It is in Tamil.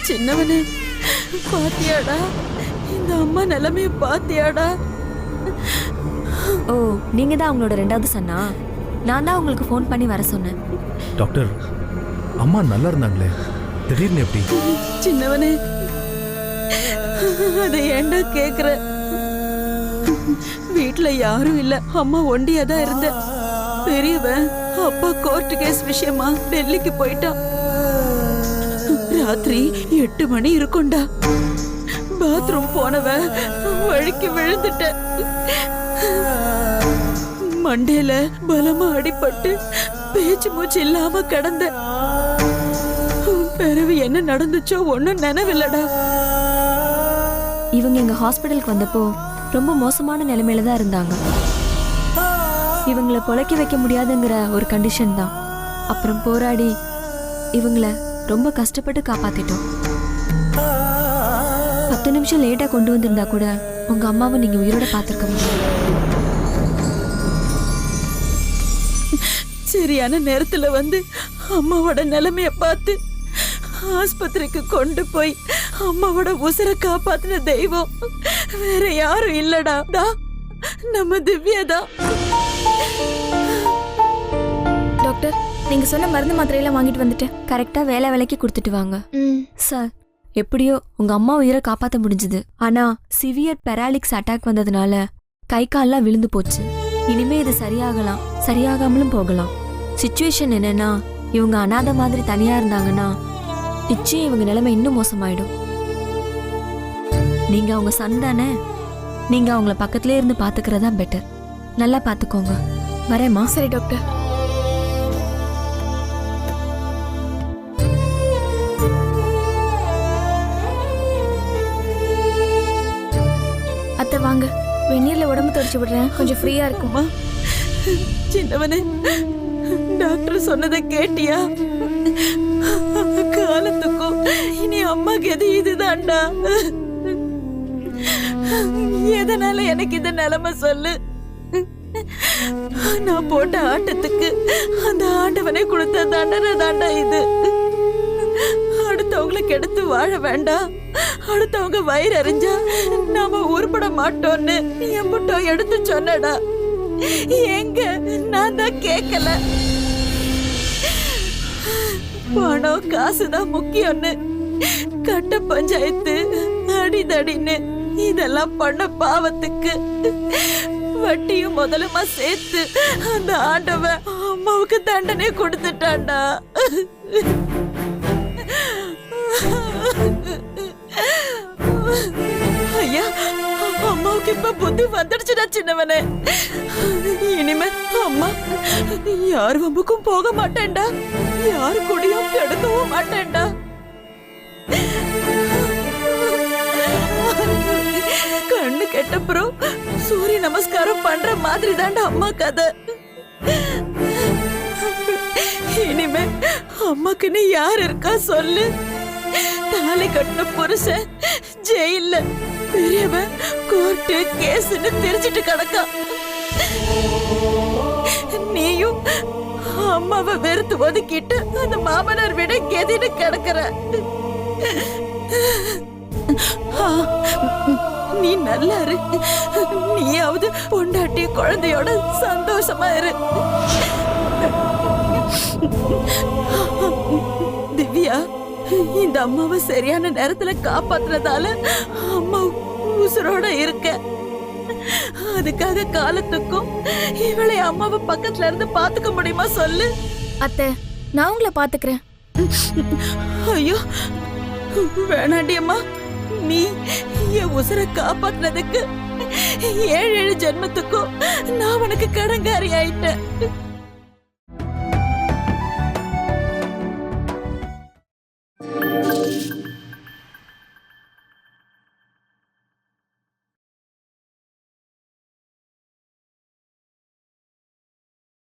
சின்னவனே, பாத்தியாடா இந்த அம்மா நிலைமைய பாத்தியாடா? ஓ, நீங்க தான் அவங்களோட ரெண்டாவது சன்னா? நான் தான் உங்களுக்கு ஃபோன் பண்ணி வர சொன்னேன். டாக்டர், அம்மா நல்லா இருந்தாங்களே, திடீர்னு எப்படி? சின்னவனே, அதை ஏண்டா கேக்குற? வீட்டுல யாரும் இல்ல, அம்மா ஒண்டியா தான் இருந்த. பெரியவன் அப்பா கோர்ட் கேஸ் விஷயமா டெல்லிக்கு போயிட்டான். ராத்திரி 8 மணி இருக்கும்டா. பாத்ரூம் போனவ வழுக்கி விழுந்துட்ட. மண்டையில பலமா அடிபட்டு பேச்சு மூச்சு இல்லாம கிடந்த. பிறகு என்ன நடந்துச்சோ ஒன்னும் நினைவில்லடா. இவங்க எங்க ஹாஸ்பிட்டலுக்கு வந்தப்போ ரொம்ப மோசமான நிலைமையில தான் இருந்தாங்க. இவங்களை பொழைக்க வைக்க முடியாதுங்கிற ஒரு கண்டிஷன் தான். அப்புறம் போராடி இவங்களை ரொம்ப கஷ்டப்பட்டு காப்பாத்திட்டோம். 10 நிமிஷம் லேட்டா கொண்டு வந்திருந்தா கூட உங்க அம்மாவை நீங்க உயிரோட பாத்துருக்க முடியும். சரியான நேரத்துல வந்து அம்மாவோட நிலைமைய பார்த்து ஆஸ்பத்திரிக்கு கொண்டு போய் அம்மாவோட உசுரை காப்பாத்தின தெய்வம் வேற யாரும் இல்லடா. நம்ம திவ்யாதான். டாக்டர், நீங்க சொன்ன மருந்து மாத்திரையெல்லாம் வாங்கிட்டு வந்துட்டேன். கரெக்டா வேலைக்கு கொடுத்துட்டு வாங்க சார். எப்படியோ உங்க அம்மா உயிரை காப்பாத்த முடிஞ்சது. ஆனா சிவியர் பெராலிக்ஸ் அட்டாக் வந்ததுனால கை கால்லாம் விழுந்து போச்சு. இனிமே இது சரியாகலாம், சரியாகாமலும் போகலாம். சிச்சுவேஷன் என்னன்னா, இவங்க அனாதை மாதிரி தனியா இருந்தாங்கன்னா நிச்சயம் இவங்க நிலைமை இன்னும் மோசமாயிடும். நீங்க அவங்க சன் தானே, நீங்க அவங்கள பக்கத்திலே இருந்து பாத்துக்கிறதா பெட்டர். நல்லா பாத்துக்கோங்க. வரேம்மா. சரி டாக்டர். அத்தை வாங்க, வெந்நீர்ல உடம்பு தொடச்சு விடுறேன், கொஞ்சம் ஃப்ரீயா இருக்குமா? சின்னவனே, டாக்டர் சொன்னதை கேட்டியா? காலத்துக்கும் இனி அம்மா கதி இதுதான்டா. எதனால எனக்கு இந்த நிலைமை சொல்லு? நான் போட்ட ஆட்டத்துக்கு அந்த ஆண்டவனே கொடுத்த தண்டனை தாண்டா இது. அடுத்தவங்களுக்கு எடுத்து வாழ வேண்டாம், அடுத்தவங்க வயிறு அறிஞ்சா நாம உருப்பட மாட்டோம்னு எம்பட்டோ எடுத்து சொன்னடா. எங்க நான் தான் கேட்கல. பணம் காசுதான் முக்கியம்னு கட்ட பஞ்சாயத்து அடிதடின்னு இதெல்லாம் பண்ண பாவத்துக்கு வட்டியும் முதலுமா சேர்த்து அந்த ஆண்டவன் அம்மாவுக்கு தண்டனை கொடுத்துட்டான்டா. ஐயா, அம்மாவுக்கு இப்ப புத்தி வந்துடுச்சுடா சின்னவனே. இனிமே அம்மா யார் வம்புக்கும் போக மாட்டேன்டா, யாரு கூடயும் கெடுக்கவும் மாட்டேன்டா. கண்ணு கெட்டப்புறம் சூரிய நமஸ்காரம் பண்ற மாதிரி தாண்டா அம்மா கதை. இனிமே அம்மாக்குன்னு யார் இருக்கா சொல்லு? தாலி கட்டின புருஷன் ஜெயில்ல, பெரியவன் கோர்ட்டு கேஸ்ன்னு தெரிஞ்சிட்டு கிடக்கா. நீயும் அம்மாவை வெறுத்து ஒதுக்கிட்டு அந்த மாமனார் விட கெதின்னு கிடக்குற. நீ நல்லா இரு, நீயாவது பொண்டாட்டி குழந்தையோட சந்தோஷமா இரு. திவ்யா, இந்த அம்மாவை சரியான நேரத்துல காப்பாத்துறதால அம்மா உசுரோட இருக்க. அதுக்காக காலத்துக்கும் இவளை அம்மாவை பக்கத்துல இருந்து பாத்துக்க முடியுமா சொல்லு? அத்தை, நான் உங்களை பாத்துக்கிறேன். ஐயோ வேணாண்டி அம்மா, நீ என் உசுரை காப்பாத்துனதுக்கு 7 ஜென்மத்துக்கும் நான் உனக்கு கடங்காரி ஆயிட்டேன்.